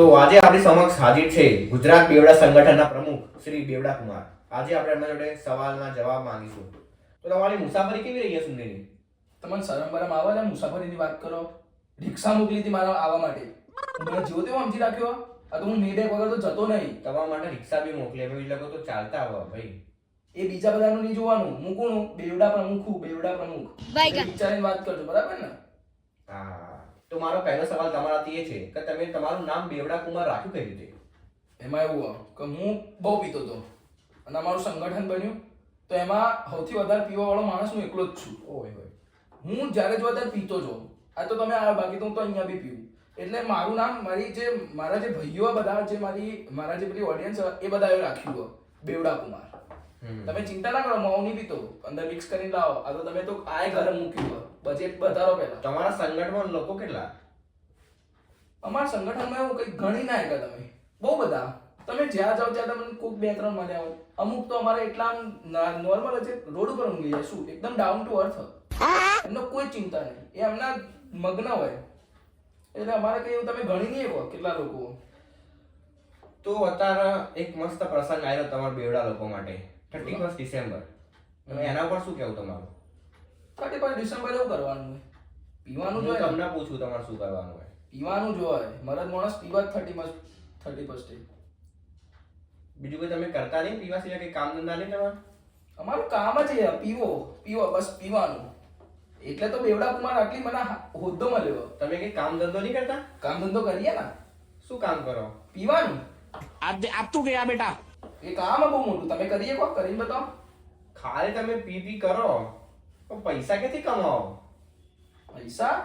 તો આજે આપણી સમક્ષ હાજર છે ગુજરાત બેવડા સંગઠનના પ્રમુખ શ્રી બેવડા કુમાર. આજે આપણે એમના જોડે સવાલના જવાબ માંગીશું. તો તમારી મુસાફરી કેવી રહી છે સુંદરી? તમને શરમ બરમ આવે ને મુસાફરીની વાત કરો? રિક્ષા મોકલી હતી મારા આવવા માટે, મને જેવો તેવો સમજી રાખ્યો. આ તો હું મીડેક વગર તો જતો નહીં. તમારા માટે રિક્ષા બી મોકલી, અમે લોકો તો ચાલતા આવો ભાઈ. એ બીજા બધાનું નહીં જોવાનું, હું કોણ? બેવડા પ્રમુખ, બેવડા પ્રમુખ. વિચારીને વાત કરજો, બરાબર ને? હા, તો મારો પહેલો સવાલ તમારાથી એ છે કે તમે તમારું નામ બેવડા કુમાર રાખ્યું કઈ રીતે? એમાં એવું કે હું બહુ પીતો હતો અને અમારું સંગઠન બન્યું તો એમાં સૌથી વધારે પીવા વાળો માણસ હું એકલો જ છું. ઓય હોય. હું જ્યારે જો ત્યારે પીતો છું. આ તો તમે આ બાકી તો હું તો અહીંયા બી પીવું. એટલે મારું નામ મારા જે ભાઈઓ બધા જે મારા જે બધી ઓડિયન્સ એ બધાએ રાખ્યું બેવડા કુમાર. તમે ચિંતા ના કરો, હું નહીં પીતો, અંદર મિક્સ કરીને લાવો. આ તો તમે તો આય ઘરે મૂક્યું, બજેટ બતાવો પહેલા. તમારા સંગઠનમાં લોકો કેટલા? અમારા સંગઠનમાં એવું કંઈ ગણી ના આવ્યા તમે, બહુ બધા. તમે જ્યાં જાઓ ત્યાં તમને કોઈક બે ત્રણ મળ્યા હોય. અમુક તો અમારે એટલા નોર્મલ છે, રોડ ઉપર ઊંઘી જાય, શું એકદમ ડાઉન ટુ અર્થ. એમનો કોઈ ચિંતા નહીં, એ એમના મગ્ન હોય. એટલે અમારે કઈ એવું તમે ગણી નહીં શકો કેટલા લોકો. તો અત્યારે એક મસ્ત પ્રસંગ આવ્યો તમારા બેવડા લોકો માટે, 31 ડિસેમ્બર. તમે એના પર શું કહેવું તમારું? 31 ડિસેમ્બર એવું કરવાનું હોય, પીવાનું હું જોઈએ. તમને પૂછું તમારે શું કરવાનું હોય? પીવાનું જ હોય, મરદ માણસ પીવા જ 31 બીજું કોઈ તમે કરતા નહીં પીવા સિવાય? કઈ કામ ધંધા નહીં તમારે? અમારું કામ જ એ પીવો બસ પીવાનું. એટલે તો બેવડા કુમાર આટલી મને હોદ્દો મળ્યો. તમે કઈ કામ ધંધો નહીં કરતા? કામ ધંધો કરીએ ને. શું કામ કરો? પીવાનું. अब तू गया बेटा. એ કામ બહુ મોટું, તમે કરીએ કો કરીને બતાવો. ખાલી તમે પી કરો, પણ પૈસા ક્યાંથી કમાવો? પૈસા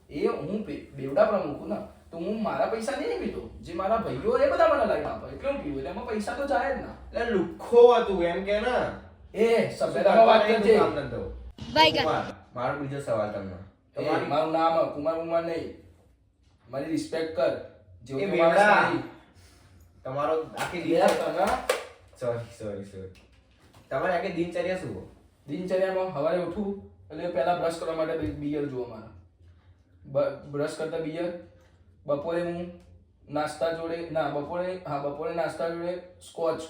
એ હું બેવડા પ્રમુખ છું ને, તો હું મારા પૈસા નહીં પીતો. જે મારા ભાઈઓ એ બધા મને લાઈન આપે એટલે હું પીવું. એટલે એમાં પૈસા તો જાય જ ના. એટલે લુખ્ખો હતું એમ કે ને? એ સભ્યતામાં વાત કરજે. કામ ધંધો. કુમાર, મારો બીજો સવાલ તમને. એ મારું નામ કુમાર નહીં, મારી રિસ્પેક્ટ કર. જેવું એ તું માણસ બેવડા. નહીં. તમારો આખી સોરી તમારી આખી દિનચર્યા શું હોય? દિનચર્યામાં સવારે ઉઠું એટલે પહેલા બ્રશ કરવા માટે બિયર જુઓ મારા. બ્રશ કરતા બિયર. બપોરે હું નાસ્તા જોડે બપોરે નાસ્તા જોડે સ્કોચ.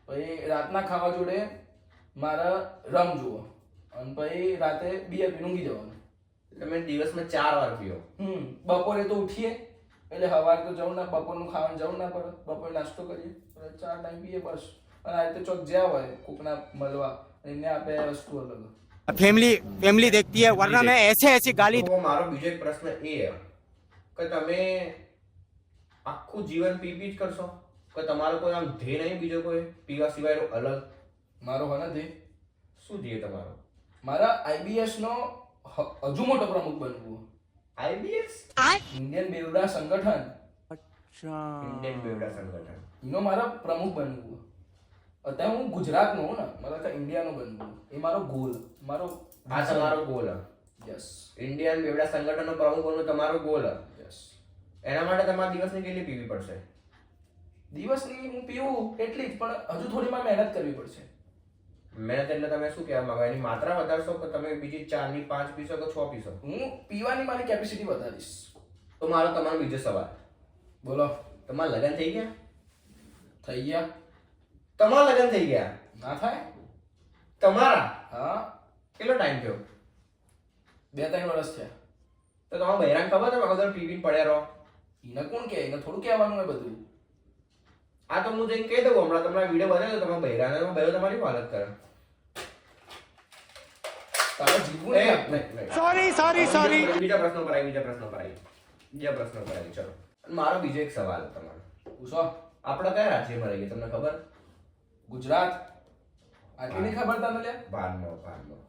પછી રાતના ખાવા જોડે મારા રમ જુઓ અને પછી રાતે બિયર પીને ઊંઘી જવાનું. તમે દિવસમાં 4 વાર પીઓ? બપોરે તો ઉઠીએ એટલે સવારે તો જવું ના, બપોરનું ખાવાનું જવું ના પડે. બપોરે નાસ્તો કરીએ, 4 ટાઈમ પીએ બસ. અને આ રીતે ચોક જ્યાં હોય કોકના મળવા એને આપે વસ્તુ અલગ. फैमिली देखती है वरना मैं ऐसे ऐसी गाली. તો મારો બીજો એક પ્રશ્ન એ કે તમે આખું જીવન પી જ કરશો કે તમારો કોઈ આમ ધ્યેય નહીં બીજો કોઈ પીવા સિવાયનો અલગ? મારો હને દે શું ધ્યેય તમારો? મારા આઈબીએસ નો હજુ મોટો પ્રમુખ બનવું. આઈબીએસ? ઇન્ડિયન બેવડા સંગઠન. ઇન્ડિયન બેવડા સંગઠન. એનો મારા પ્રમુખ બનવું. અત્યારે હું ગુજરાતનો હું ને, મારે તો ઇન્ડિયાનો બનવું. એ મારો ગોલ, મારો આ તમારો ગોલ? યસ. ઇન્ડિયન બેવડા સંગઠનનો પ્રમુખ બનવું તમારો ગોલ? યસ. એના માટે તમારે દિવસની કેટલી પીવી પડશે? દિવસની હું પીવું એટલી જ, પણ હજુ થોડી મારે મહેનત કરવી પડશે. મહેનત એટલે તમે શું કહેવા માંગો? એની માત્રા વધારશો કે તમે બીજી 4 ની 5 પીશો કે 6 પીશો? હું પીવાની મારી કેપેસિટી વધારીશ. તો મારો તમારો બીજો સવાલ. બોલો. તમારા લગ્ન થઈ ગયા? થઈ ગયા. તમારા લગ્ન થઈ ગયા? ના થાય? તમારા? હા. કેટલો ટાઈમ થયો? 2-3 વર્ષ થયા. તો તમારા બૈરાને ખબર તમે અગર પીવીને પડ્યા રહો? એને કોણ કહે? એને થોડું કહેવાનું હોય બધું. આ તો હું જઈને કહી દઉં હમણાં તમારા વિડીયો બનાવ્યો તમારા બૈરાને, બૈરો તમારી હાલત કરે. તારે જીવવું નહીં. Sorry. બીજા પ્રશ્નો પર આવી. ચલો. અને મારો બીજો એક સવાલ તમારો. પૂછો. આપણે કયા રાજ્યમાં રહીએ તમને ખબર? ગુજરાત. આટલી નહીં ખબર તને લે? ભાનમાં.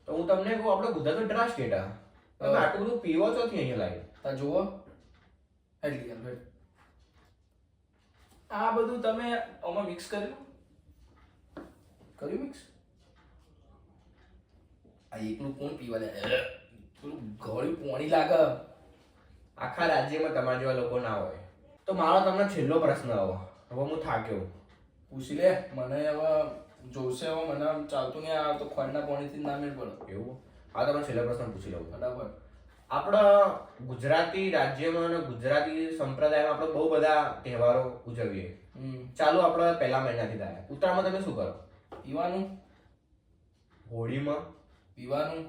તો હું તમને કહું, આપણે ગુજરાત તો ડ્રાય સ્ટેટ આ. તમે આટલું બધું પીવો છો થી અહીંયા લાવી? તા જુઓ. હેડ યાર હેડ. આ બધું તમે આમાં મિક્સ કર્યું મિક્સ? આ એકલું કોણ પીવા દે? થોડું ગળ્યું પાણી લાગે. આખા રાજ્યમાં તમારા જેવા લોકો ના હોય. તો મારો તમને છેલ્લો પ્રશ્ન હવે હું થાક્યો. પૂછી લે મને. હવે જોશે, હવે મને આમ ચાલતું નહીં. આ તો ખોળના પાણીથી ના મેળ પડે. એવું? હા, તમે છેલ્લો પ્રશ્ન પૂછી લઉં. ફટાફટ. આપણા ગુજરાતી રાજ્યમાં અને ગુજરાતી સંપ્રદાયમાં આપણે બહુ બધા તહેવારો ઉજવીએ. ચાલો આપણે પહેલા મહિનાથી થાય. ઉત્તરાયણમાં તમે શું કરો? પીવાનું. હોળીમાં પીવાનું.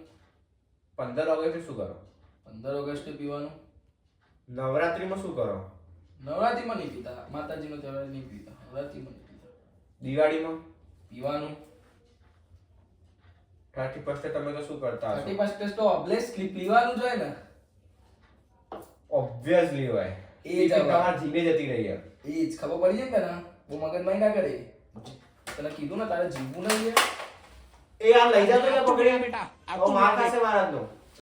15 ઓગસ્ટે શું કરો? 15 ઓગસ્ટે પીવાનું. નવરાત્રીમાં શું કરો? નવરાત્રીમાં નહીં પીતા, માતાજીનો તહેવાર નહીં પીતા, નવરાત્રીમાં નહીં પીતા. દિવાળીમાં પીવાનું. 31 તમે તો શું કરતા હશો? 31 તો ઓબ્વિયસલી પીવાનું જ હોય ને. ઓબ્વિયસલી હોય. એ જ તમારી જીભે જતી રહી. એ જ ખબર પડી જાય ને, બહુ મગજમારી ના કરે. તને કીધું ને તારે જીવવું નહીં. એ આ લઈ જાતો ને પકડી બેટા. માર ખાશે મારા નો.